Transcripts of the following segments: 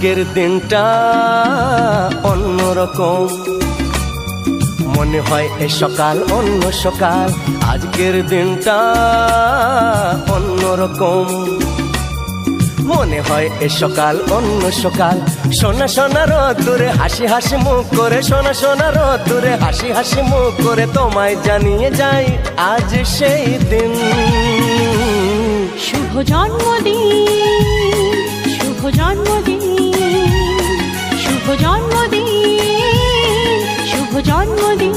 আজকের দিনটা অন্যরকম, মনে হয় এ সকাল অন্য সকাল। আজকের দিনটা অন্যরকম, মনে হয় এ সকাল অন্য সকাল। সোনা সোনা রোদ্দুরে হাসি হাসি মুখ করে, সোনা সোনা রোদ্দুরে হাসি হাসি মুখ করে তোমায় জানিয়ে যাই আজ সেই দিন। শুভ জন্মদিন, শুভ জন্মদিন, শুভ জন্মদিন, শুভ জন্মদিন।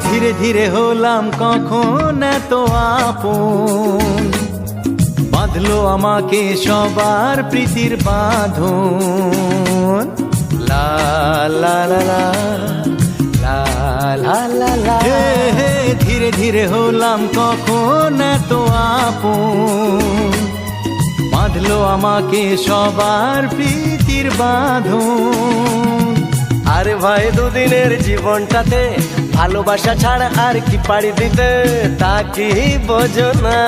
ধীরে ধীরে হলাম কখন এত আপন, বাঁধলো আমাকে সবার প্রীতির বাঁধন। লা লা লা লা লা লা লা লা। ধীরে ধীরে হলাম কখন এত আপন, বাঁধলো আমাকে সবার প্রীতির বাঁধন। আরে ভাই দুদিনের জীবনটাতে ভালোবাসা ছাড়া আর কি পাড়ি দিতে, তা কি বোঝো না?